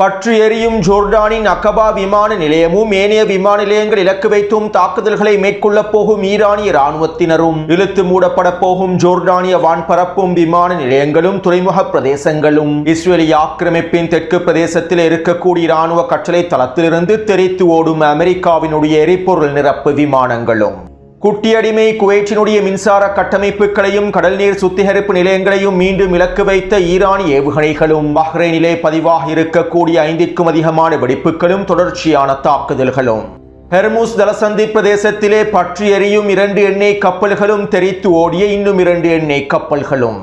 பற்றி எரியும் ஜோர்டானின் அகபா விமான நிலையமும் ஏனைய விமான நிலையங்கள் இலக்கு வைத்தும் தாக்குதல்களை மேற்கொள்ளப் போகும் ஈரானிய இராணுவத்தினரும் இழுத்து மூடப்பட போகும் ஜோர்டானிய வான்பரப்பும் விமான நிலையங்களும் துறைமுக பிரதேசங்களும் இஸ்ரேலிய ஆக்கிரமிப்பின் தெற்கு பிரதேசத்தில் இருக்கக்கூடிய இராணுவ கட்டளை தளத்திலிருந்து தெரித்து ஓடும் அமெரிக்காவினுடைய எரிபொருள் நிரப்பு விமானங்களும் குட்டியடிமை குவைற்றினுடைய மின்சார கட்டமைப்புகளையும் கடல் நீர் சுத்திகரிப்பு நிலையங்களையும் மீண்டும் இலக்கு வைத்த ஈரானிய ஏவுகணைகளும் பஹ்ரைனிலே பதிவாக இருக்கக்கூடிய 5க்கும் அதிகமான வெடிப்புகளும் தொடர்ச்சியான தாக்குதல்களும் ஹெர்முஸ் ஜலசந்தி பிரதேசத்திலே பற்றி எரியும் 2 எண்ணெய் கப்பல்களும் தெரித்து ஓடிய இன்னும் 2 எண்ணெய் கப்பல்களும்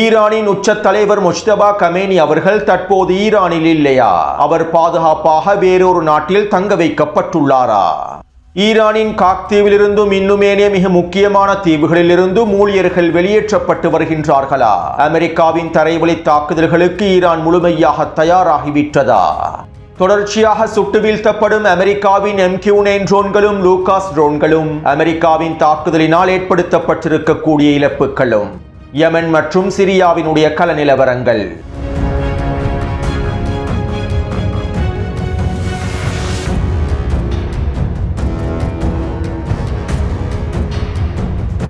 ஈரானின் உச்ச தலைவர் முஜ்தபா கமேனி அவர்கள் தற்போது ஈரானில் இல்லையா? அவர் பாதுகாப்பாக வேறொரு நாட்டில் தங்க வைக்கப்பட்டுள்ளாரா? ஈரானின் காக் தீவிலிருந்தும் இன்னும் ஏனைய மிக முக்கியமான தீவுகளிலிருந்தும் ஊழியர்கள் வெளியேற்றப்பட்டு வருகின்றார்களா? அமெரிக்காவின் தரைவழி தாக்குதல்களுக்கு ஈரான் முழுமையாக தயாராகிவிட்டதா? தொடர்ச்சியாக சுட்டு வீழ்த்தப்படும் அமெரிக்காவின் MQ-9 ட்ரோன்களும் லூகாஸ் ட்ரோன்களும் அமெரிக்காவின் தாக்குதலினால் ஏற்படுத்தப்பட்டிருக்கக்கூடிய இழப்புகளும் யமன் மற்றும் சிரியாவினுடைய கள நிலவரங்கள்.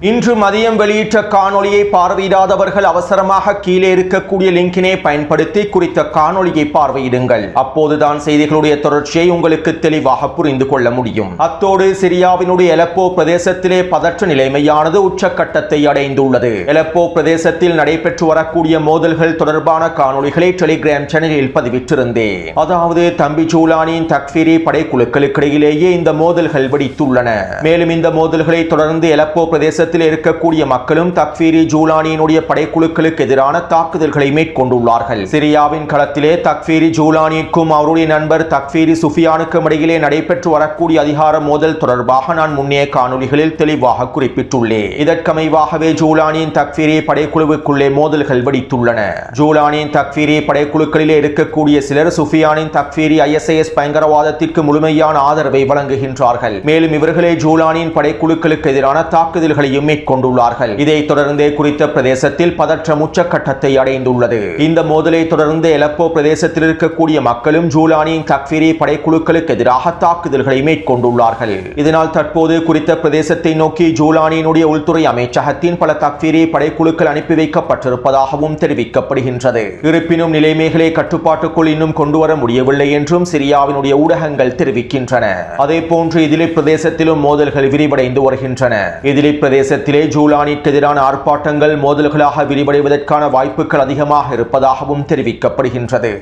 இன்று மதியம் வெளியிட்ட காணொளியை பார்வையிடாதவர்கள் அவசரமாக கீழே இருக்கக்கூடிய லிங்கினை பயன்படுத்தி குறித்த காணொளியை பார்வையிடுங்கள். அப்போதுதான் செய்திகளுடைய தொடர்ச்சியை உங்களுக்கு தெளிவாக புரிந்து கொள்ள முடியும். அத்தோடு சிரியாவினுடைய எலப்போ பிரதேசத்திலே பதற்ற நிலைமையானது உச்சக்கட்டத்தை அடைந்துள்ளது. எலப்போ பிரதேசத்தில் நடைபெற்று வரக்கூடிய மோதல்கள் தொடர்பான காணொளிகளை டெலிகிராம் சேனலில் பதிவிட்டிருந்தேன். அதாவது தம்பி ஜூலானியின் தக்ஃபீரி படைக்குழுக்களுக்கிடையிலேயே இந்த மோதல்கள் வெடித்துள்ளன. மேலும் இந்த மோதல்களை தொடர்ந்து எலப்போ பிரதேச இருக்கக்கூடிய மக்களும் தக்ஃபீரி ஜூலானியினுடைய படைக்குழுக்களுக்கு எதிரான தாக்குதல்களை மேற்கொண்டுள்ளார்கள். சிரியாவின் களத்திலே தக்ஃபீரி ஜூலானிக்கும் அவருடைய நண்பர் தக்ஃபீரி சுஃபியானுக்கும் இடையிலே நடைபெற்று வரக்கூடிய அதிகார மோதல் தொடர்பாக நான் முன்னைய காணொளிகளில் தெளிவாக குறிப்பிட்டுள்ளேன். இதற்கமைவாகவே ஜூலானியின் தக்ஃபீரி படைக்குழுவுக்குள்ளே மோதல்கள் வெடித்துள்ளன. ஜூலானியின் தக்ஃபீரி படைக்குழுக்களிலே இருக்கக்கூடிய சிலர் சுஃபியானின் தக்ஃபீரி ISIS பயங்கரவாதத்திற்கு முழுமையான ஆதரவை வழங்குகின்றார்கள். மேலும் இவர்களே ஜூலானியின் படைக்குழுக்களுக்கு எதிரான தாக்குதல்களை மேற்கொண்டுள்ளார்கள். இதைத் தொடர்ந்தே குறித்த பிரதேசத்தில் பதற்றம் உச்சக்கட்டத்தை அடைந்துள்ளது. இந்த மோதலை தொடர்ந்து எலப்போ பிரதேசத்தில் இருக்கக்கூடிய மக்களும் ஜூலானியின் தக்ஃபீரி படைக்குழுக்களுக்கு எதிராக தாக்குதல்களை மேற்கொண்டுள்ளார்கள். இதனால் தற்போது குறித்த பிரதேசத்தை நோக்கி ஜூலானியினுடைய உள்துறை அமைச்சகத்தின் பல தக்ஃபீரி படைக்குழுக்கள் அனுப்பி வைக்கப்பட்டிருப்பதாகவும் தெரிவிக்கப்படுகின்றது. இருப்பினும் நிலைமைகளை கட்டுப்பாட்டுக்குள் இன்னும் கொண்டுவர முடியவில்லை என்றும் சிரியாவினுடைய ஊடகங்கள் தெரிவிக்கின்றன. அதே போன்று இதிலிப் பிரதேசத்திலும் மோதல்கள் விரிவடைந்து வருகின்றன. இதிலிப் பிரதேசத்திலே ஜூலானிற்கு எதிரான ஆர்ப்பாட்டங்கள் மோதல்களாக விரிவடைவதற்கான வாய்ப்புகள் அதிகமாக இருப்பதாகவும் தெரிவிக்கப்படுகின்றது.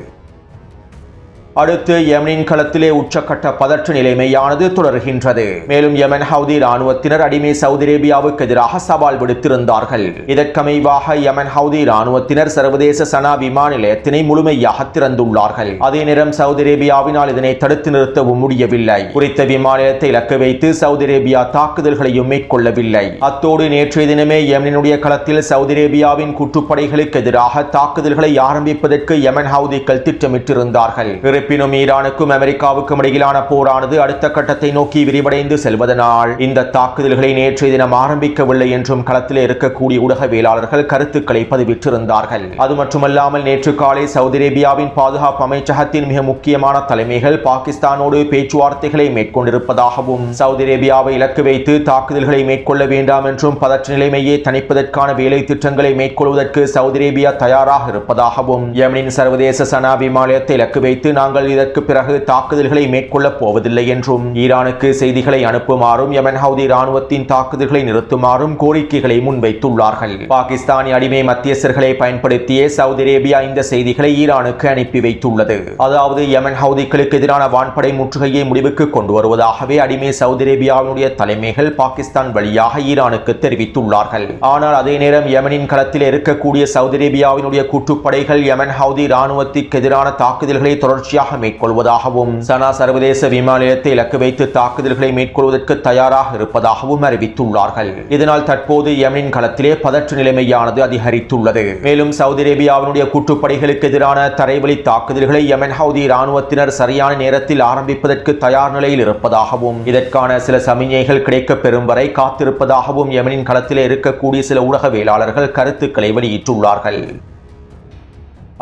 அடுத்து யமனின் களத்திலே உச்சக்கட்ட பதற்ற நிலைமையானது தொடர்கின்றது. மேலும் யமன் ஹவுதி இராணுவத்தினர் அடிமை சவுதி அரேபியாவுக்கு எதிராக சவால் விடுத்திருந்தார்கள். இதற்கமைவாக யமன் ஹவுதி இராணுவத்தினர் சர்வதேச சனா விமான நிலையத்தினை முழுமையாக திறந்துள்ளார்கள். அதே நேரம் சவுதி அரேபியாவினால் இதனை தடுத்து நிறுத்தவும் முடியவில்லை. குறித்த விமான நிலையத்தை இலக்கு வைத்து சவுதி அரேபியா தாக்குதல்களையும் மேற்கொள்ளவில்லை. அத்தோடு நேற்றைய தினமே யமனினுடைய களத்தில் சவுதி அரேபியாவின் கூட்டுப்படைகளுக்கு எதிராக தாக்குதல்களை ஆரம்பிப்பதற்கு யமன் ஹவுதிகள் திட்டமிட்டிருந்தார்கள். இருப்பினும் ஈரானுக்கும் அமெரிக்காவுக்கும் இடையிலான போரானது அடுத்த கட்டத்தை நோக்கி விரிவடைந்து செல்வதனால் இந்த தாக்குதல்களை நேற்றைய தினம் ஆரம்பிக்கவில்லை என்றும் களத்தில் இருக்கக்கூடிய ஊடகவியலாளர்கள் கருத்துக்களை பதிவிட்டிருந்தார்கள். அது மட்டுமல்லாமல் நேற்று காலை சவுதி அரேபியாவின் பாதுகாப்பு அமைச்சகத்தின் மிக முக்கியமான தலைமைகள் பாகிஸ்தானோடு பேச்சுவார்த்தைகளை மேற்கொண்டிருப்பதாகவும் சவுதி அரேபியாவை இலக்கு வைத்து தாக்குதல்களை மேற்கொள்ள வேண்டாம் என்றும் பதற்ற நிலைமையை தணிப்பதற்கான வேலை திட்டங்களை மேற்கொள்வதற்கு சவுதி அரேபியா தயாராக இருப்பதாகவும் யமனின் சர்வதேச சனா விமான நிலையத்தை இலக்கு வைத்து நாங்கள் இதற்கு பிறகு தாக்குதல்களை மேற்கொள்ளப் போவதில்லை என்றும் ஈரானுக்கு செய்திகளை அனுப்புமாறும் யமன் ஹவுதி இராணுவத்தின் தாக்குதல்களை நிறுத்துமாறும் கோரிக்கைகளை முன்வைத்துள்ளார்கள். பாகிஸ்தானிய அடிமை மத்தியஸ்தர்களை பயன்படுத்திய சவுதி அரேபியா இந்த செய்திகளை ஈரானுக்கு அனுப்பி வைத்துள்ளது. அதாவது யமன் ஹவுதிகளுக்கு எதிரான வான்படை முற்றுகையை முடிவுக்கு கொண்டு வருவதாகவே அடிமை சவுதி அரேபியாவினுடைய தலைமைகள் பாகிஸ்தான் வழியாக ஈரானுக்கு தெரிவித்துள்ளார்கள். ஆனால் அதே நேரம் யமனின் களத்தில் இருக்கக்கூடிய சவுதி அரேபியாவினுடைய கூட்டுப்படைகள் யமன் ஹவுதி இராணுவத்திற்கு எதிரான தாக்குதல்களை தொடர்ச்சியாக மேற்கொள்வதாகவும் சனா சர்வதேச விமான நிலையத்தை இலக்கு வைத்து தாக்குதல்களை மேற்கொள்வதற்கு தயாராக இருப்பதாகவும் அறிவித்துள்ளார்கள். இதனால் தற்போது யமனின் களத்திலே பதற்ற நிலைமையானது அதிகரித்துள்ளது. மேலும் சவுதி அரேபியாவினுடைய கூட்டுப்படைகளுக்கு எதிரான தரைவழி தாக்குதல்களை யமன் ஹவுதி இராணுவத்தினர் சரியான நேரத்தில் ஆரம்பிப்பதற்கு தயார் நிலையில் இருப்பதாகவும் இதற்கான சில சமிஞைகள் கிடைக்க பெறும் வரை காத்திருப்பதாகவும் யமனின் களத்திலே இருக்கக்கூடிய சில ஊடகவியலாளர்கள் கருத்துக்களை வெளியிட்டுள்ளார்கள்.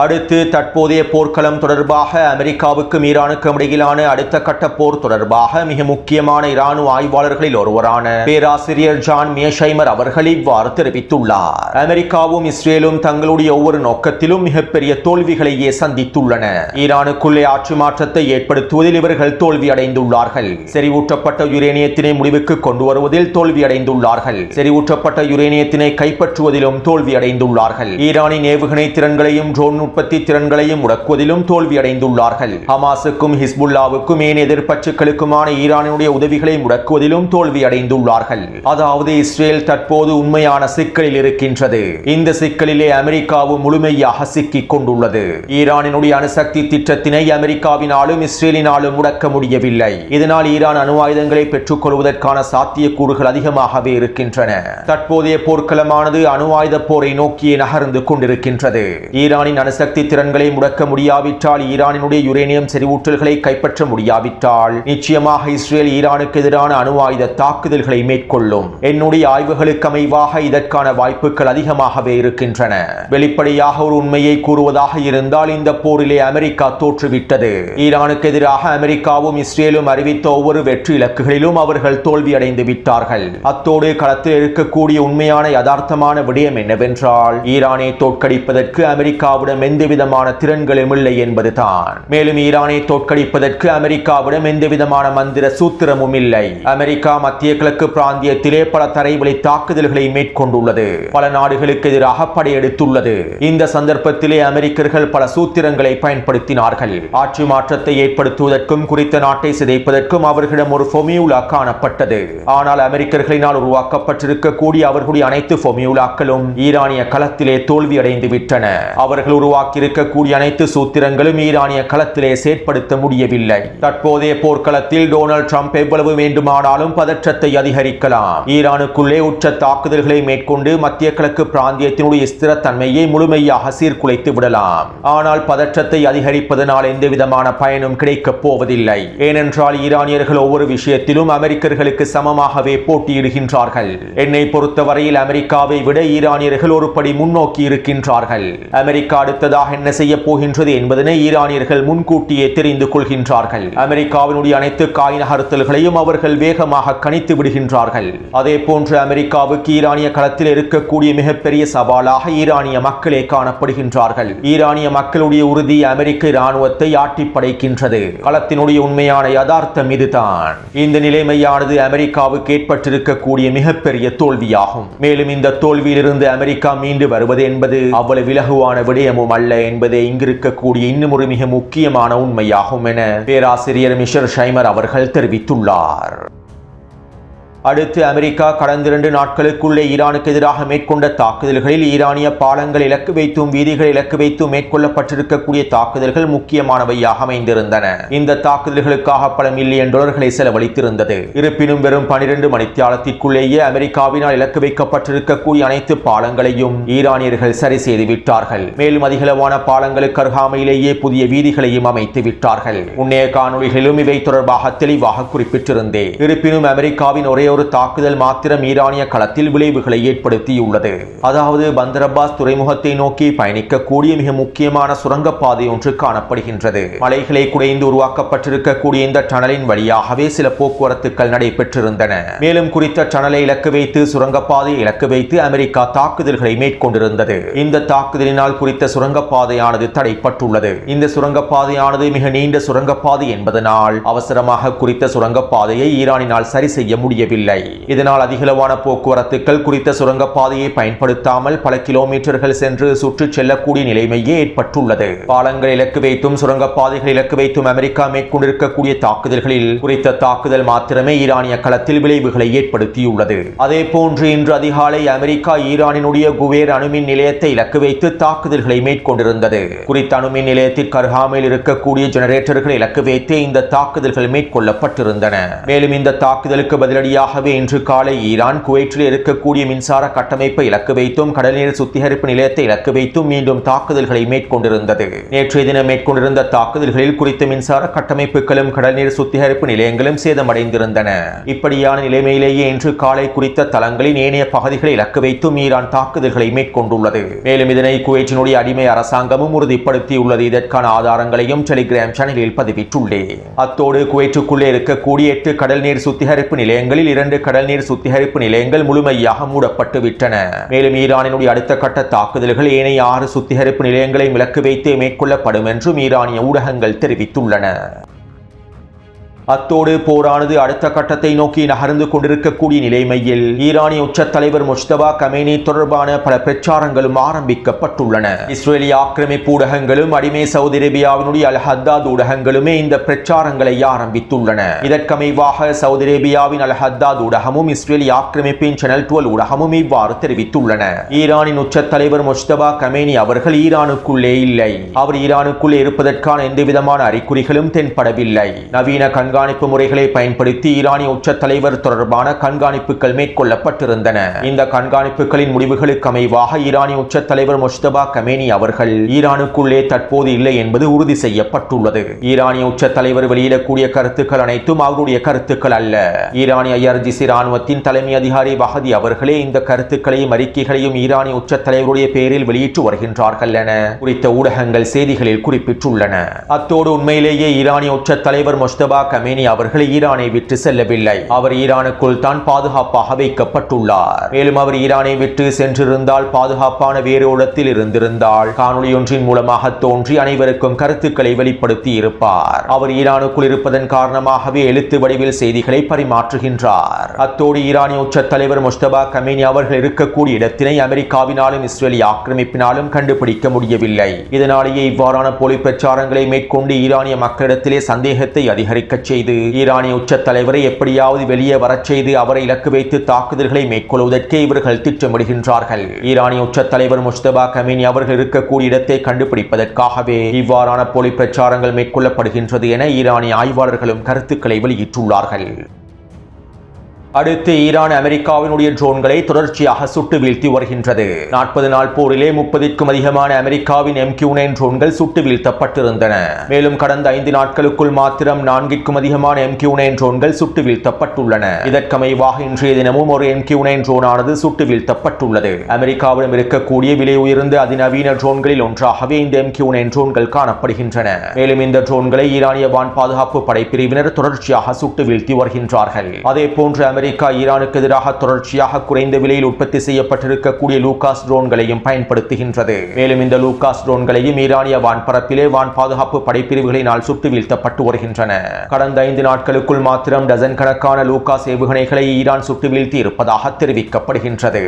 அடுத்து தற்போதைய போர்க்களம் தொடர்பாக அமெரிக்காவுக்கும் ஈரானுக்கும் இடையிலான அடுத்த கட்ட போர் தொடர்பாக மிக முக்கியமான இராணுவ ஆய்வாளர்களில் ஒருவரான பேராசிரியர் ஜான் மேஷைமர் அவர்கள் இவ்வாறு தெரிவித்துள்ளார். அமெரிக்காவும் இஸ்ரேலும் தங்களுடைய ஒவ்வொரு நோக்கத்திலும் மிகப்பெரிய தோல்விகளையே சந்தித்துள்ளன. ஈரானுக்குள்ளே ஆட்சி மாற்றத்தை ஏற்படுத்துவதில் இவர்கள் தோல்வியடைந்துள்ளார்கள். செறிவூட்டப்பட்ட யுரேனியத்தினை முடிவுக்கு கொண்டு வருவதில் தோல்வியடைந்துள்ளார்கள். செறிவூட்டப்பட்ட யுரேனியத்தினை கைப்பற்றுவதிலும் தோல்வியடைந்துள்ளார்கள். ஈரானின் ஏவுகணை திறன்களையும் ட்ரோன் உற்பத்தி திறன்களையும் முடக்குவதிலும் தோல்வியடைந்துள்ளார்கள். ஹமாஸுக்கும் ஹிஸ்புல்லாவுக்கும் ஏனைய எதிர்ப்பற்றுகளுக்குமான ஈரானுடைய உதவிகளை முடக்குவதிலும் தோல்வியடைந்துள்ளார்கள். அதாவது இஸ்ரேல் தற்போது உண்மையான சிக்கலில் இருக்கின்றது. இந்த சிக்கலிலே அமெரிக்காவும் முழுமையாக சிக்கிக் கொண்டுள்ளது. ஈரானினுடைய அணுசக்தி திட்டத்தினை அமெரிக்காவினாலும் இஸ்ரேலினாலும் முடக்க முடியவில்லை. இதனால் ஈரான் அணு ஆயுதங்களை பெற்றுக் கொள்வதற்கான சாத்தியக்கூறுகள் அதிகமாகவே இருக்கின்றன. தற்போதைய போர்க்களமானது அணு ஆயுத போரை நோக்கியே நகர்ந்து கொண்டிருக்கின்றது. ஈரானின் அணுசக்தி திறன்களை முடக்க முடியாவிட்டால், ஈரானினுடைய யுரேனியம் செறிவூட்டல்களை கைப்பற்ற முடியாவிட்டால் நிச்சயமாக இஸ்ரேல் ஈரானுக்கு எதிரான அணு ஆயுத தாக்குதல்களை மேற்கொள்ளும். என்னுடைய ஆய்வுகளுக்கு அமைவாக இதற்கான வாய்ப்புகள் அதிகமாகவே இருக்கின்றன. வெளிப்படையாக ஒரு உண்மையை கூறுவதாக இருந்தால் இந்த போரிலே அமெரிக்கா தோற்றுவிட்டது. ஈரானுக்கு எதிராக அமெரிக்காவும் இஸ்ரேலும் அறிவித்த ஒவ்வொரு வெற்றி இலக்குகளிலும் அவர்கள் தோல்வியடைந்து விட்டார்கள். அத்தோடு களத்தில் இருக்கக்கூடிய உண்மையான யதார்த்தமான விடயம் என்னவென்றால், ஈரானை தோற்கடிப்பதற்கு அமெரிக்காவிடம் எந்தவிதமான திறன்களும் இல்லை என்பதுதான். மேலும் ஈரானை தோற்கடிப்பதற்கு அமெரிக்காவிடம் எந்தவிதமான மந்திர சூத்திரமும் இல்லை. அமெரிக்கா மத்திய கிழக்கு பிராந்தியத்திலே பல தரைவழி தாக்குதல்களை மேற்கொண்டுள்ளது. பல நாடுகளுக்கு எதிராக படையெடுத்துள்ளது. இந்த சந்தர்ப்பத்திலே அமெரிக்கர்கள் பல சூத்திரங்களை பயன்படுத்தினார்கள். ஆட்சி மாற்றத்தை ஏற்படுத்துவதற்கும் குறித்த நாட்டை சிதைப்பதற்கும் அவர்களிடம் ஒரு ஃபொமியூலா காணப்பட்டது. ஆனால் அமெரிக்கர்களினால் உருவாக்கப்பட்டிருக்கக்கூடிய அவர்களுடைய அனைத்து ஃபொமியூலாக்களும் ஈரானிய களத்திலே தோல்வியடைந்து விட்டன. அவர்கள் உருவாக்கியிருக்கக்கூடிய அனைத்து சூத்திரங்களும் ஈரானிய களத்திலே செயற்படுத்த முடியவில்லை. தற்போதைய போர்க்களத்தில் டொனால்ட் ட்ரம்ப் எவ்வளவு வேண்டுமானாலும் பதற்றத்தை அதிகரிக்கலாம். ஈரானுக்குள்ளே உச்ச தாக்குதல்களை மேற்கொண்டு மத்திய கிழக்கு பிராந்தியத்தினுடைய ஸ்திரத்தன்மையை முழுமையாக சீர்குலைத்து விடலாம். ஆனால் பதற்றத்தை அதிகரிப்பதனால் எந்தவிதமான பயனும் கிடைக்கப் போவதில்லை. ஏனென்றால் ஈரானியர்கள் ஒவ்வொரு விஷயத்திலும் அமெரிக்கர்களுக்கு சமமாகவே போட்டியிடுகின்றார்கள். என்னை பொறுத்தவரையில் அமெரிக்காவை விட ஈரானியர்கள் ஒரு படி முன்னோக்கி இருக்கின்றார்கள். அமெரிக்கா அடுத்ததாக என்ன செய்ய போகின்றது என்பதனை ஈரானியர்கள் முன்கூட்டியே தெரிந்து கொள்கின்றார்கள். அமெரிக்காவினுடைய அனைத்து காய் நகர்த்தல்களையும் அவர்கள் வேகமாக கணித்து விடுகின்றார்கள். அதே போன்று அமெரிக்காவுக்கு ஈரானிய களத்தில் இருக்கக்கூடிய மிகப்பெரிய சவாலாக ஈரானிய மக்களே காணப்படுகின்றார்கள். ஈரானிய மக்களுடைய உறுதி அமெரிக்க இராணுவத்தை ஆட்டி படைக்கின்றது. களத்தினுடைய உண்மையான யதார்த்தம் இதுதான். இந்த நிலைமையானது அமெரிக்காவுக்கு ஏற்பட்டிருக்கக்கூடிய மிகப்பெரிய தோல்வியாகும். மேலும் இந்த தோல்வியிலிருந்து அமெரிக்கா மீண்டு வருவது என்பது அவ்வளவு விலகுவான விடயமும் அல்ல என்பதே இங்கிருக்கக்கூடிய இன்னும் ஒரு மிக முக்கியமான உண்மையாகும் என பேராசிரியர் மிஷர் ஷைமர் அவர்கள் தெரிவித்துள்ளார். அடுத்து அமெரிக்கா கடந்த 2 நாட்களுக்குள்ளே ஈரானுக்கு எதிராக மேற்கொண்ட தாக்குதல்களில் ஈரானிய பாலங்கள் இலக்கு வைத்தும் வீதிகள் இலக்கு வைத்தும் மேற்கொள்ளப்பட்டிருக்கக்கூடிய தாக்குதல்கள் முக்கியமானவையாக அமைந்திருந்தன. இந்த தாக்குதல்களுக்காக பல மில்லியன் டாலர்களை செலவழித்திருந்தது. இருப்பினும் வெறும் 12 மணித்தியாலத்திற்குள்ளேயே அமெரிக்காவினால் இலக்கு வைக்கப்பட்டிருக்கக்கூடிய அனைத்து பாலங்களையும் ஈரானியர்கள் சரி செய்து விட்டார்கள். மேலும் அதிகளவான பாலங்களுக்கு அருகாமையிலேயே புதிய வீதிகளையும் அமைத்து விட்டார்கள். முன்னைய காணொளிகளிலும் இவை தொடர்பாக தெளிவாக குறிப்பிட்டிருந்தேன். இருப்பினும் அமெரிக்காவின் ஒரே ஒரு தாக்குதல் மாத்திரம் ஈரானிய களத்தில் விளைவுகளை ஏற்படுத்தியுள்ளது. அதாவது பந்தர் அப்பாஸ் துறைமுகத்தை நோக்கி பயணிக்கக்கூடிய மிக முக்கியமான சுரங்கப்பாதை ஒன்று காணப்படுகின்றது. மலைகளை குடைந்து உருவாக்கப்பட்டிருக்கக்கூடிய இந்த டனலின் வழியாகவே சில போக்குவரத்துக்கள் நடைபெற்றிருந்தன. மேலும் குறித்த டனலை இலக்கு வைத்து சுரங்கப்பாதையை இலக்கு வைத்து அமெரிக்கா தாக்குதல்களை மேற்கொண்டிருந்தது. இந்த தாக்குதலினால் குறித்த சுரங்கப்பாதையானது தடைப்பட்டுள்ளது. இந்த சுரங்கப்பாதையானது மிக நீண்ட சுரங்கப்பாதை என்பதனால் அவசரமாக குறித்த சுரங்கப்பாதையை ஈரானினால் சரி செய்ய முடியவில்லை. இதனால் அதிகளவான போக்குவரத்துக்கள் குறித்த சுரங்கப்பாதையை பயன்படுத்தாமல் பல கிலோமீட்டர்கள் சென்று சுற்றி செல்லக்கூடிய நிலைமையே ஏற்பட்டுள்ளது. பாலங்கள் இலக்கு வைத்தும் சுரங்கப்பாதைகள் இலக்கு வைத்தும் அமெரிக்கா மேற்கொண்டிருக்கக்கூடிய தாக்குதல்களில் குறித்த தாக்குதல் மாத்திரமே ஈரானிய களத்தில் விளைவுகளை ஏற்படுத்தியுள்ளது. அதே போன்று இன்று அதிகாலை அமெரிக்கா ஈரானினுடைய குவேர் அணுமின் நிலையத்தை இலக்கு வைத்து தாக்குதல்களை மேற்கொண்டிருந்தது. குறித்த அணுமின் நிலையத்திற்கு அருகாமையில் இருக்கக்கூடிய ஜெனரேட்டர்களை இலக்கு வைத்து இந்த தாக்குதல்கள் மேற்கொள்ளப்பட்டிருந்தன. மேலும் இந்த தாக்குதலுக்கு பதிலடியாக இப்படியாகவே இன்று காலை ஈரான் குவைற்றில் இருக்கக்கூடிய மின்சார கட்டமைப்பை இலக்கு வைத்தும் கடல்நீர் சுத்திகரிப்பு நிலையத்தை இலக்கு வைத்தும் மீண்டும் தாக்குதல்களை மேற்கொண்டிருந்தது. நேற்றைய தினம் மேற்கொண்டிருந்த தாக்குதல்களில் குறித்த மின்சார கட்டமைப்புகளும் கடல்நீர் சுத்திகரிப்பு நிலையங்களும் சேதமடைந்திருந்தன. இப்படியான நிலைமையிலேயே இன்று காலை குறித்த தளங்களின் ஏனைய பகுதிகளை இலக்கு வைத்தும் ஈரான் தாக்குதல்களை மேற்கொண்டுள்ளது. மேலும் இதனை குவைற்றினுடைய அடிமை அரசாங்கமும் உறுதிப்படுத்தியுள்ளது. இதற்கான ஆதாரங்களையும் டெலிகிராம் சேனலில் பதிவிட்டுள்ளேன். அத்தோடு குவைற்றுக்குள்ளே இருக்கக்கூடிய 8 கடல் நீர் சுத்திகரிப்பு நிலையங்களில் 2 கடல் நீர் சுத்திகரிப்பு நிலையங்கள் முழுமையாக மூடப்பட்டு விட்டன. மேலும் ஈரானினுடைய அடுத்த கட்ட தாக்குதல்கள் ஏனைய 6 சுத்திகரிப்பு நிலையங்களை இலக்கு வைத்து மேற்கொள்ளப்படும் என்றும் ஈரானிய ஊடகங்கள் தெரிவித்துள்ளன. அத்தோடு போரானது அடுத்த கட்டத்தை நோக்கி நகர்ந்து கொண்டிருக்கக்கூடிய நிலைமையில் ஈரானிய உச்ச தலைவர் முஜ்தபா கமேனி தொடர்பான பல பிரச்சாரங்களும் ஆரம்பிக்கப்பட்டுள்ளன. இஸ்ரேலிய ஆக்கிரமிப்பு ஊடகங்களும் அடிமை சவுதி அரேபியாவினுடைய அல் ஹத்தாத் ஊடகங்களுமே இந்த பிரச்சாரங்களை ஆரம்பித்துள்ளன. இதற்கமைவாக சவுதி அரேபியாவின் அல் ஹத்தாத் ஊடகமும் இஸ்ரேலிய ஆக்கிரமிப்பின் சேனல் 12 ஊடகமும் இவ்வாறு தெரிவித்துள்ளன. ஈரானின் உச்ச தலைவர் முஜ்தபா கமேனி அவர்கள் ஈரானுக்குள்ளே இல்லை. அவர் ஈரானுக்குள்ளே இருப்பதற்கான எந்தவிதமான அறிகுறிகளும் தென்படவில்லை. நவீன கண்காணிப்பு முறைகளை பயன்படுத்தி ஈரானிய உச்ச தலைவர் தொடர்பான கண்காணிப்புகள் மேற்கொள்ளப்பட்டிருந்தன. இந்த கண்காணிப்புகளின் முடிவுகளுக்கு அமைவாக ஈரானிய உச்ச தலைவர் முஜ்தபா கமேனி அவர்கள் ஈரானுக்குள்ளே தற்போது இல்லை என்பது உறுதி செய்யப்பட்டுள்ளது. ஈரானிய உச்ச தலைவர் வெளியிடக்கூடிய கருத்துக்கள் அனைத்தும் அவருடைய கருத்துக்கள் அல்ல. ஈரானிய IRGC ராணுவத்தின் தலைமை அதிகாரி வஹதி அவர்களே இந்த கருத்துக்களையும் அறிக்கைகளையும் ஈரானிய உச்ச தலைவருடைய பெயரில் வெளியிட்டு வருகின்றார்கள் என குறித்த ஊடகங்கள் செய்திகளில் குறிப்பிட்டுள்ளன. அத்தோடு உண்மையிலேயே ஈரானிய உச்ச தலைவர் முஜ்தபா கமேனி அவர்கள் ஈரானை விட்டு செல்லவில்லை. அவர் ஈரானுக்குள் தான் பாதுகாப்பாக வைக்கப்பட்டுள்ளார். மேலும் அவர் ஈரானை விட்டு சென்றிருந்தால் பாதுகாப்பான வேறு இடத்தில் இருந்திருந்தால் காணொலி ஒன்றின் மூலமாக தோன்றி அனைவருக்கும் கருத்துக்களை வெளிப்படுத்தி இருப்பார். அவர் ஈரானுக்குள் இருப்பதன் காரணமாகவே எழுத்து வடிவில் செய்திகளை பரிமாற்றுகின்றார். அத்தோடு ஈரானிய உச்ச தலைவர் முஜ்தபா கமேனி அவர்கள் இருக்கக்கூடிய இடத்தினை அமெரிக்காவினாலும் இஸ்ரேலிய ஆக்கிரமிப்பினாலும் கண்டுபிடிக்க முடியவில்லை. இதனாலேயே இவ்வாறான போலி பிரச்சாரங்களை மேற்கொண்டு ஈரானிய மக்களிடத்திலே சந்தேகத்தை அதிகரிக்க செய்து ஈரானிய உச்ச தலைவரை எப்படியாவது வெளியே வரச் செய்து அவரை இலக்கு வைத்து தாக்குதல்களை மேற்கொள்வதற்கே இவர்கள் திட்டமிடுகின்றார்கள். ஈரானிய உச்ச தலைவர் முஜ்தபா கமேனி அவர்கள் இருக்கக்கூடிய இடத்தை கண்டுபிடிப்பதற்காகவே இவ்வாறான போலி பிரச்சாரங்கள் மேற்கொள்ளப்படுகின்றது என ஈரானிய ஆய்வாளர்களும் கருத்துக்களை வெளியிட்டுள்ளார்கள். அடுத்து ஈரான் அமெரிக்காவினுடைய ட்ரோன்களை தொடர்ச்சியாக சுட்டு வீழ்த்தி வருகின்றது. 40 நாள் போரிலே 30க்கும் அதிகமான அமெரிக்காவின் MQ-9 ட்ரோன்கள் சுட்டு வீழ்த்தப்பட்டிருந்தன. மேலும் கடந்த 5 நாட்களுக்குள் மாத்திரம் 4க்கும் அதிகமான MQ-9 ட்ரோன்கள் சுட்டு வீழ்த்தப்பட்டுள்ளன. இதற்கமைவாக இன்றைய தினமும் ஒரு MQ-9 ட்ரோனானது சுட்டு வீழ்த்தப்பட்டுள்ளது. அமெரிக்காவிடம் இருக்கக்கூடிய விலை உயர்ந்த அதிநவீன ட்ரோன்களில் ஒன்றாகவே இந்த MQ-9 ட்ரோன்கள் காணப்படுகின்றன. மேலும் இந்த ட்ரோன்களை ஈரானிய வான் பாதுகாப்பு படைப்பிரிவினர் தொடர்ச்சியாக சுட்டு வீழ்த்தி வருகின்றார்கள். அதே போன்று அமெரிக்கா ஈரானுக்கு எதிராக தொடர்ச்சியாக குறைந்த விலையில் உற்பத்தி செய்யப்பட்டிருக்கக்கூடிய லூகாஸ் ட்ரோன்களையும் பயன்படுத்துகின்றது. மேலும் இந்த லூகாஸ் ட்ரோன்களையும் ஈரானிய வான்பரப்பிலே வான் பாதுகாப்பு படைப்பிரிவுகளினால் சுட்டு வீழ்த்தப்பட்டு வருகின்றன. கடந்த 5 நாட்களுக்குள் மாத்திரம் டசன் கணக்கான லூகாஸ் ஏவுகணைகளை ஈரான் சுட்டு வீழ்த்தி இருப்பதாக தெரிவிக்கப்படுகின்றது.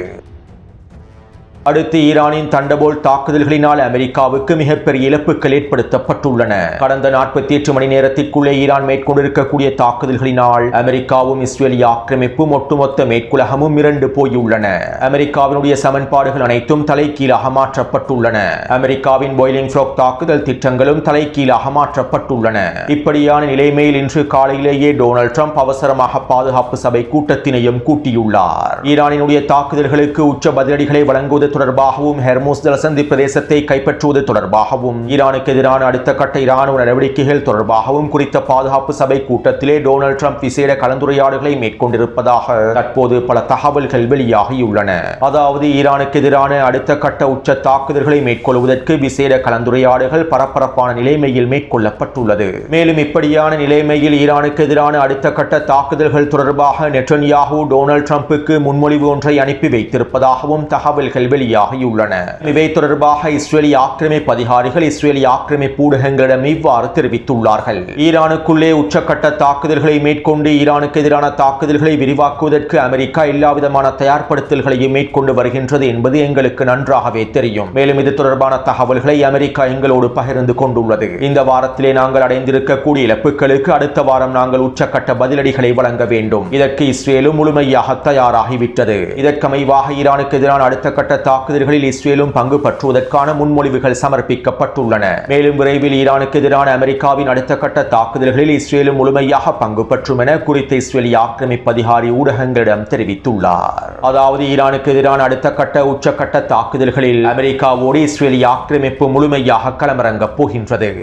அடுத்து ஈரானின் தண்டபோல்ட் தாக்குதல்களினால் அமெரிக்காவுக்கு மிகப்பெரிய இழப்புகள் ஏற்படுத்தப்பட்டுள்ளன. கடந்த 48 மணி நேரத்திற்குள்ளே ஈரான் மேற்கொண்டிருக்கக்கூடிய தாக்குதல்களினால் அமெரிக்காவும் இஸ்ரேலிய ஆக்கிரமிப்பும் ஒட்டுமொத்த மேற்குலகமும் மிரண்டு போயுள்ளன. அமெரிக்காவினுடைய சமன்பாடுகள் அனைத்தும் தலைகீழாக மாற்றப்பட்டுள்ளன. அமெரிக்காவின் பாய்லிங் ஃப்ராக் தாக்குதல் திட்டங்களும் தலைகீழாக மாற்றப்பட்டுள்ளன. இப்படியான நிலைமையில் இன்று காலையிலேயே டொனால்ட் ட்ரம்ப் அவசரமாக பாதுகாப்பு சபை கூட்டத்தினையும் கூட்டியுள்ளார். ஈரானினுடைய தாக்குதல்களுக்கு உச்ச பதிலடிகளை வழங்குவது தொடர்பாகவும் ஹெர்முஸ் ஜலசந்தி பிரதேசத்தை கைப்பற்றுவது தொடர்பாகவும் ஈரானுக்கு எதிரான அடுத்த கட்ட இராணுவ நடவடிக்கைகள் தொடர்பாகவும் குறித்த பாதுகாப்பு சபை கூட்டத்திலே டொனால்ட் ட்ரம்ப் விசேட கலந்துரையாடல்களை மேற்கொண்டிருப்பதாக தற்போது பல தகவல்கள் வெளியாகியுள்ளன. அதாவது ஈரானுக்கு எதிரான அடுத்த கட்ட உச்ச தாக்குதல்களை மேற்கொள்வதற்கு விசேட கலந்துரையாடல்கள் பரபரப்பான நிலைமையில் மேற்கொள்ளப்பட்டுள்ளது. மேலும் இப்படியான நிலைமையில் ஈரானுக்கு எதிரான அடுத்த கட்ட தாக்குதல்கள் தொடர்பாக நெட்டன்யாஹூ டொனால்ட் ட்ரம்புக்கு முன்மொழிவு ஒன்றை அனுப்பி வைத்திருப்பதாகவும் தகவல்கள் வெளியாகியுள்ளன. இவை தொடர்பாக இஸ்ரேலிய ஆக்கிரமிப்பு அதிகாரிகள் இஸ்ரேலிய ஆக்கிரமிப்பு ஊடகங்களிடம் இவ்வாறு தெரிவித்துள்ளார்கள். ஈரானுக்குள்ளே உச்சக்கட்ட தாக்குதல்களை மேற்கொண்டு ஈரானுக்கு எதிரான தாக்குதல்களை விரிவாக்குவதற்கு அமெரிக்கா எல்லாவிதமான தயார்படுத்தல்களையும் மேற்கொண்டு வருகின்றது என்பது எங்களுக்கு நன்றாகவே தெரியும். மேலும் இது தொடர்பான தகவல்களை அமெரிக்கா எங்களோடு பகிர்ந்து கொண்டுள்ளது. இந்த வாரத்திலே நாங்கள் அடைந்திருக்கக்கூடிய இழப்புகளுக்கு அடுத்த வாரம் நாங்கள் உச்சக்கட்ட பதிலடிகளை வழங்க வேண்டும். இதற்கு இஸ்ரேலும் முழுமையாக தயாராகிவிட்டது. இதற்கமைவாக ஈரானுக்கு எதிரான அடுத்த கட்ட தாக்குதல்களில் இஸ்ரேலும் பங்கு பற்றுவதற்கான முன்மொழிவுகள் சமர்ப்பிக்கப்பட்டுள்ளன. மேலும் விரைவில் ஈரானுக்கு எதிரான அமெரிக்காவின் அடுத்த கட்ட தாக்குதல்களில் இஸ்ரேலும் முழுமையாக பங்கு பற்றும் என குறித்த இஸ்ரேலிய ஆக்கிரமிப்பு அதிகாரி ஊடகங்களிடம் தெரிவித்துள்ளார். அதாவது ஈரானுக்கு எதிரான அடுத்த கட்ட உச்சக்கட்ட தாக்குதல்களில் அமெரிக்காவோடு இஸ்ரேலிய ஆக்கிரமிப்பு முழுமையாக களமிறங்கப் போகின்றது.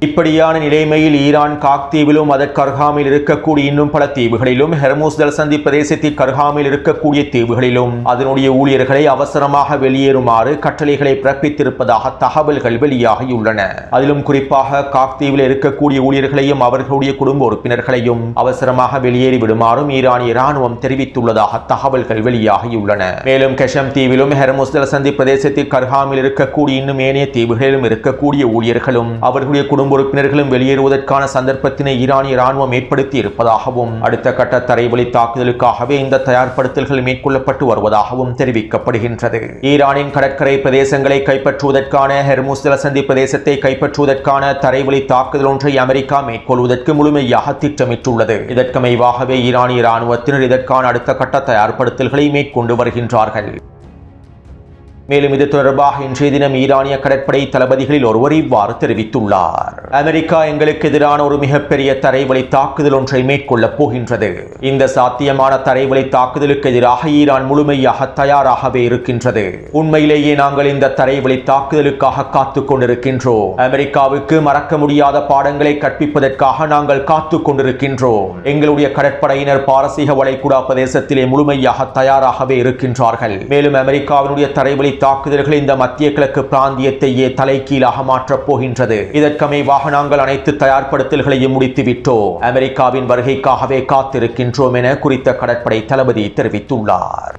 இப்படியான நிலைமையில் ஈரான் காக் தீவிலும் அதற்கு அருகாமையில் இருக்கக்கூடிய இன்னும் பல தீவுகளிலும் ஹெர்முஸ் ஜலசந்தி பிரதேசத்திற்கு அருகாமையில் இருக்கக்கூடிய தீவுகளிலும் அதனுடைய ஊழியர்களை அவசரமாக வெளியேறுமாறு கட்டளைகளை பிறப்பித்திருப்பதாக தகவல்கள் வெளியாகியுள்ளன. அதிலும் குறிப்பாக காக் தீவில் இருக்கக்கூடிய ஊழியர்களையும் அவர்களுடைய குடும்ப உறுப்பினர்களையும் அவசரமாக வெளியேறிவிடுமாறும் ஈரானிய இராணுவம் தெரிவித்துள்ளதாக தகவல்கள் வெளியாகியுள்ளன. மேலும் கெஷம் தீவிலும் ஹெர்முஸ் ஜலசந்தி பிரதேசத்திற்கு அருகாமையில் இருக்கக்கூடிய இன்னும் ஏனைய தீவுகளிலும் இருக்கக்கூடிய ஊழியர்களும் அவர்களுடைய குடும்ப உறுப்பினர்களும் வெளியேறுவதற்கான சந்தர்ப்பத்தினை ஈரானிய இராணுவம் ஏற்படுத்தி இருப்பதாகவும் அடுத்த கட்ட தரைவழி தாக்குதலுக்காகவே இந்த தயார்படுத்தல்கள் மேற்கொள்ளப்பட்டு வருவதாகவும் தெரிவிக்கப்படுகின்றது. ஈரானின் கடற்கரை பிரதேசங்களை கைப்பற்றுவதற்கான ஹெர்முஸ் ஜலசந்தி பிரதேசத்தை கைப்பற்றுவதற்கான தரைவழி தாக்குதல் ஒன்றை அமெரிக்கா மேற்கொள்வதற்கு முழுமையாக திட்டமிட்டுள்ளது. இதற்கமைவாகவே ஈரானிய இராணுவத்தினர் இதற்கான அடுத்த கட்ட தயார்படுத்தல்களை மேற்கொண்டு வருகின்றார்கள். மேலும் இது தொடர்பாக இன்றைய தினம் ஈரானிய கடற்படை தளபதிகளில் ஒருவர் இவ்வாறு தெரிவித்துள்ளார். அமெரிக்கா எங்களுக்கு எதிரான ஒரு மிகப்பெரிய தரைவழி தாக்குதல் ஒன்றை மேற்கொள்ளப் போகின்றது. இந்த சாத்தியமான தரைவழி தாக்குதலுக்கு எதிராக ஈரான் முழுமையாக தயாராகவே இருக்கின்றது. உண்மையிலேயே நாங்கள் இந்த தரைவழி தாக்குதலுக்காக காத்துக் கொண்டிருக்கின்றோம். அமெரிக்காவுக்கு மறக்க முடியாத பாடங்களை கற்பிப்பதற்காக நாங்கள் காத்துக் கொண்டிருக்கின்றோம். எங்களுடைய கடற்படையினர் பாரசீக வளைகுடா பிரதேசத்திலே முழுமையாக தயாராகவே இருக்கின்றார்கள். மேலும் அமெரிக்காவினுடைய தரைவழி தாக்குதல்கள் இந்த மத்திய கிழக்கு பிராந்தியத்தையே தலைகீழாக மாற்றப் போகின்றது. இதற்கமைவாக நாங்கள் அனைத்து தயார்படுத்தல்களையும் முடித்துவிட்டோம். அமெரிக்காவின் வருகைக்காகவே காத்திருக்கின்றோம் என குறித்த கடற்படை தளபதி தெரிவித்துள்ளார்.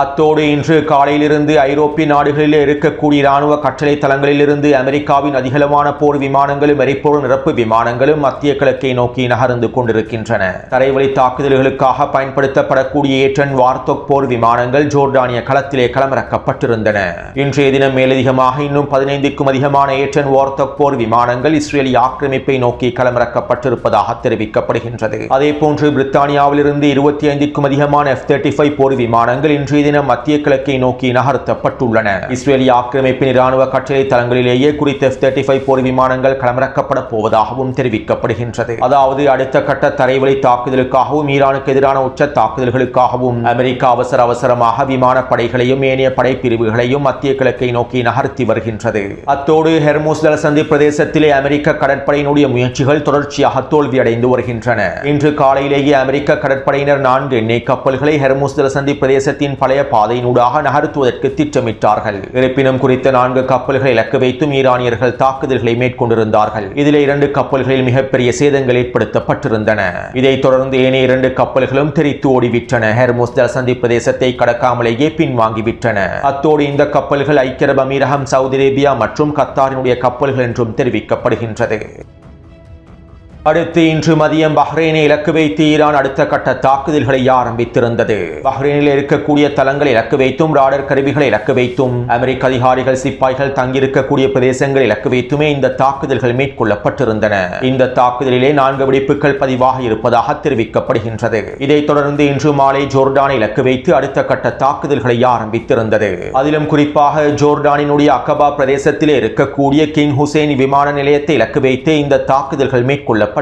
அத்தோடு இன்று காலையிலிருந்து ஐரோப்பிய நாடுகளில் இருக்கக்கூடிய இராணுவ கட்டளை தளங்களிலிருந்து அமெரிக்காவின் அதிகளவான போர் விமானங்களும் எரிபொருள் நிரப்பு விமானங்களும் மத்திய கிழக்கை நோக்கி நகர்ந்து கொண்டிருக்கின்றன. தரைவழி தாக்குதல்களுக்காக பயன்படுத்தப்படக்கூடிய ஏட்டன் வார்தோக் போர் விமானங்கள் ஜோர்டானிய களத்திலே களமிறக்கப்பட்டிருந்தன. இன்றைய தினம் மேலதிகமாக இன்னும் 15க்கும் அதிகமான ஏட்டன் வார்தோக் போர் விமானங்கள் இஸ்ரேலிய ஆக்கிரமிப்பை நோக்கி களமிறக்கப்பட்டிருப்பதாக தெரிவிக்கப்படுகின்றது. அதேபோன்று பிரித்தானியாவிலிருந்து 25க்கும் அதிகமான F-35 போர் விமானங்கள் இன்றைய தினம் மத்திய கிழக்கை நோக்கி நகர்த்தப்பட்டுள்ளன. இஸ்ரேலிய ஆக்கிரமிப்பின் இராணுவ கட்டளை தளங்களிலேயே குறித்த F-35 போர் விமானங்கள் களமிறக்கப்பட போவதாகவும் தெரிவிக்கப்படுகின்றது. அதாவது அடுத்த கட்ட தரைவழி தாக்குதலுக்காகவும் ஈரானுக்கு எதிரான உச்ச தாக்குதல்களுக்காகவும் அமெரிக்கா அவசரமாக விமானப்படைகளையும் ஏனைய படைப்பிரிவுகளையும் மத்திய கிழக்கை நோக்கி நகர்த்தி வருகின்றது. அத்தோடு ஹெர்முஸ் ஜலசந்தி பிரதேசத்திலே அமெரிக்க கடற்படையினுடைய முயற்சிகள் தொடர்ச்சியாக தோல்வியடைந்து வருகின்றன. இன்று காலையிலேயே அமெரிக்க கடற்படையினர் 4 எண்ணெய் கப்பல்களை ஹெர்முஸ் ஜலசந்தி பிரதேசத்தின் பழைய பாதையினூடாக நகர்த்துவதற்கு திட்டமிட்டார்கள். இருப்பினும் குறித்த 4 கப்பல்களை இலக்கு வைத்தும் ஈரானியர்கள் தாக்குதல்களை மேற்கொண்டிருந்தார்கள். இதில் 2 கப்பல்களில் மிகப்பெரிய சேதங்கள் ஏற்படுத்தப்பட்டிருந்தன. இதைத் தொடர்ந்து ஏனைய 2 கப்பல்களும் தெரித்து ஓடிவிட்டன. ஹெர்முஸ் ஜலசந்தி பிரதேசத்தை கடக்காமலேயே பின்வாங்கிவிட்டன. அத்தோடு இந்த கப்பல்கள் ஐக்கிய அரபு அமீரகம், சவுதி அரேபியா மற்றும் கத்தாரினுடைய கப்பல்கள் என்றும் தெரிவிக்கப்படுகின்றது. அடுத்து இன்று மதியம் பஹ்ரைனை இலக்கு வைத்து ஈரான் அடுத்த கட்ட தாக்குதல்களை ஆரம்பித்திருந்தது. பஹ்ரைனில் இருக்கக்கூடிய தளங்களை இலக்கு வைத்தும் ராடர் கருவிகளை இலக்கு வைத்தும் அமெரிக்க அதிகாரிகள் சிப்பாய்கள் தங்கியிருக்கக்கூடிய பிரதேசங்களை இலக்கு வைத்துமே இந்த தாக்குதல்கள் மேற்கொள்ளப்பட்டிருந்தன. இந்த தாக்குதலிலே 4 வெடிப்புகள் பதிவாக இருப்பதாக தெரிவிக்கப்படுகின்றது. இதைத் தொடர்ந்து இன்று மாலை ஜோர்டானை இலக்கு வைத்து அடுத்த கட்ட தாக்குதல்களை ஆரம்பித்திருந்தது. அதிலும் குறிப்பாக ஜோர்டானினுடைய அக்கபா பிரதேசத்திலே இருக்கக்கூடிய கிங் ஹுசைன் விமான நிலையத்தை இலக்கு வைத்து இந்த தாக்குதல்கள் மேற்கொள்ளப்பட்டன.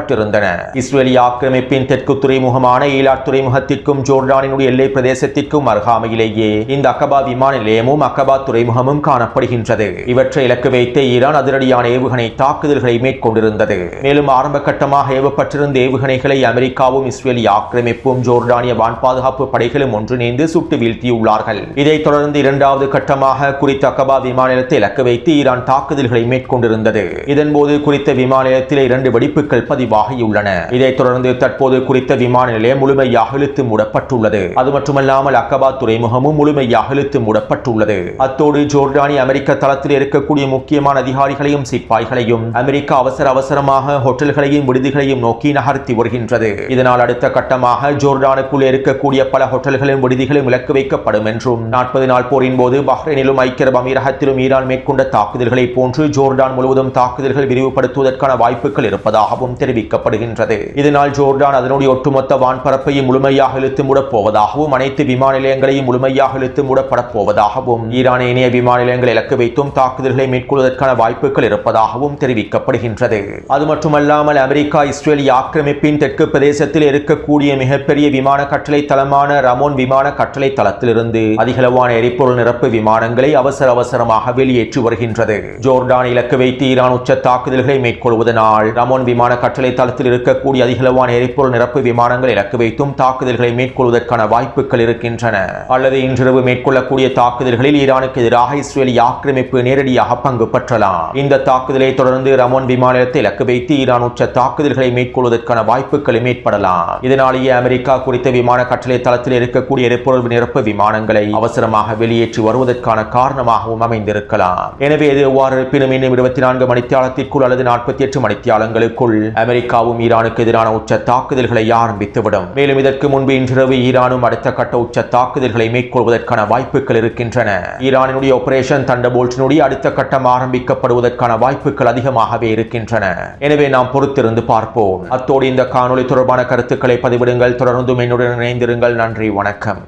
இஸ்ரேலிய ஆக்கிரமிப்பின் தெற்கு துறைமுகமான ஈலாட் துறைமுகத்திற்கும் ஜோர்டானினுடைய எல்லை பிரதேசத்திற்கும் அருகாமையிலேயே இந்த அக்கபா விமான நிலையமும் அக்கபா துறைமுகமும் காணப்படுகின்றது. இவற்றை இலக்கு வைத்து ஈரான் அதிரடியான ஏவுகணை தாக்குதல்களை மேற்கொண்டிருந்தது. மேலும் ஆரம்ப கட்டமாக ஏவப்பட்டிருந்த ஏவுகணைகளை அமெரிக்காவும் இஸ்ரேலிய ஆக்கிரமிப்பும் ஜோர்டானிய வான் பாதுகாப்பு படைகளும் ஒன்றிணைந்து சுட்டு வீழ்த்தியுள்ளார்கள். இதைத் தொடர்ந்து 2வது கட்டமாக குறித்த அக்கபா விமான நிலையத்தை இலக்கு வைத்து ஈரான் தாக்குதல்களை மேற்கொண்டிருந்தது. இதன்போது குறித்த விமான நிலையத்தில் 2 வெடிப்புகள் பதிவாகியுள்ளன. இதைத் தொடர்ந்து தற்போது குறித்த விமான நிலையம் முழுமையாக இழுத்து மூடப்பட்டுள்ளது. அது மட்டுமல்லாமல் அக்கபா துறைமுகமும் முழுமையாக இழுத்து மூடப்பட்டுள்ளது. அத்தோடு ஜோர்டானிய அமெரிக்க தளத்தில் இருக்கக்கூடிய முக்கியமான அதிகாரிகளையும் சிப்பாய்களையும் அமெரிக்கா அவசரமாக ஹோட்டல்களையும் விடுதிகளையும் நோக்கி நகர்த்தி வருகின்றது. இதனால் அடுத்த கட்டமாக ஜோர்டானுக்குள் இருக்கக்கூடிய பல ஹோட்டல்களின் விடுதிகளும் இலக்கு வைக்கப்படும் என்றும் 40 நாள் போரின் போது பஹ்ரைனிலும் ஐக்கிய அரபு அமீரகத்திலும் ஈரான் மேற்கொண்ட தாக்குதல்களை போன்று ஜோர்டான் முழுவதும் தாக்குதல்கள் விரிவுபடுத்துவதற்கான வாய்ப்புகள் இருப்பதாகவும் தெரிவிக்கப்படுகின்றது. இதனால் ஜோர்டான் அதனுடைய ஒட்டுமொத்த வான்பரப்பையும் முழுமையாக இழுத்து மூடப் போவதாகவும் அனைத்து விமான நிலையங்களையும் முழுமையாக இழுத்து மூடப்படப் போவதாகவும் ஈரான் ஏனைய விமான நிலையங்களை இலக்கு வைத்தும் தாக்குதல்களை மேற்கொள்வதற்கான வாய்ப்புகள் இருப்பதாகவும் தெரிவிக்கப்படுகின்றது. அது மட்டுமல்லாமல் அமெரிக்கா இஸ்ரேலிய ஆக்கிரமிப்பின் தெற்கு பிரதேசத்தில் இருக்கக்கூடிய மிகப்பெரிய விமான கட்டளை தளமான ரமோன் விமான கட்டளை தளத்திலிருந்து அதிகளவான எரிபொருள் நிரப்பு விமானங்களை அவசரமாக வெளியேற்றி வருகின்றது. ஜோர்டான் இலக்கு வைத்து ஈரான் உச்ச தாக்குதல்களை மேற்கொள்வதனால் ரமோன் விமான கட்டளை தளத்தில் இருக்கக்கூடிய அதிகளவான எரிபொருள் நிரப்பு விமானங்கள் இலக்கு வைத்தும் தாக்குதல்களை மேற்கொள்வதற்கான வாய்ப்புகள் இருக்கின்றன. அல்லது இன்றிரவு மேற்கொள்ளக்கூடிய தாக்குதல்களில் ஈரானுக்கு எதிராக இஸ்ரேலிய ஆக்கிரமிப்பு நேரடியாக பங்கு பெற்றலாம். இந்த தாக்குதலை தொடர்ந்து ரமோன் விமான நிலையத்தை இலக்கு வைத்து ஈரான் உச்ச தாக்குதல்களை மேற்கொள்வதற்கான வாய்ப்புகளும் ஏற்படலாம். இதனாலேயே அமெரிக்கா குறித்த விமான கட்டளை தளத்தில் இருக்கக்கூடிய எரிபொருள் நிரப்பு விமானங்களை அவசரமாக வெளியேற்றி வருவதற்கான காரணமாகவும் அமைந்திருக்கலாம். எனவே இது எவ்வாறு இருப்பினும் இன்னும் 24 மணித்தியாலத்திற்குள் அல்லது 48 மணித்தியாலங்களுக்குள் அமெரிக்காவும் ஈரானுக்கு எதிரான உச்ச தாக்குதல்களை ஆரம்பித்துவிடும். மேலும் இதற்கு முன்பு இன்றிரவு ஈரானும் அடுத்த கட்ட உச்ச தாக்குதல்களை மேற்கொள்வதற்கான வாய்ப்புகள் இருக்கின்றன. ஈரானினுடைய ஆபரேஷன் தண்டர்போல்ட்டினுடைய அடுத்த கட்டம் ஆரம்பிக்கப்படுவதற்கான வாய்ப்புகள் அதிகமாகவே இருக்கின்றன. எனவே நாம் பொறுத்திருந்து பார்ப்போம். அத்தோடு இந்த காணொலி தொடர்பான கருத்துக்களை பதிவிடுங்கள். தொடர்ந்தும் என்னுடன் இணைந்திருங்கள். நன்றி, வணக்கம்.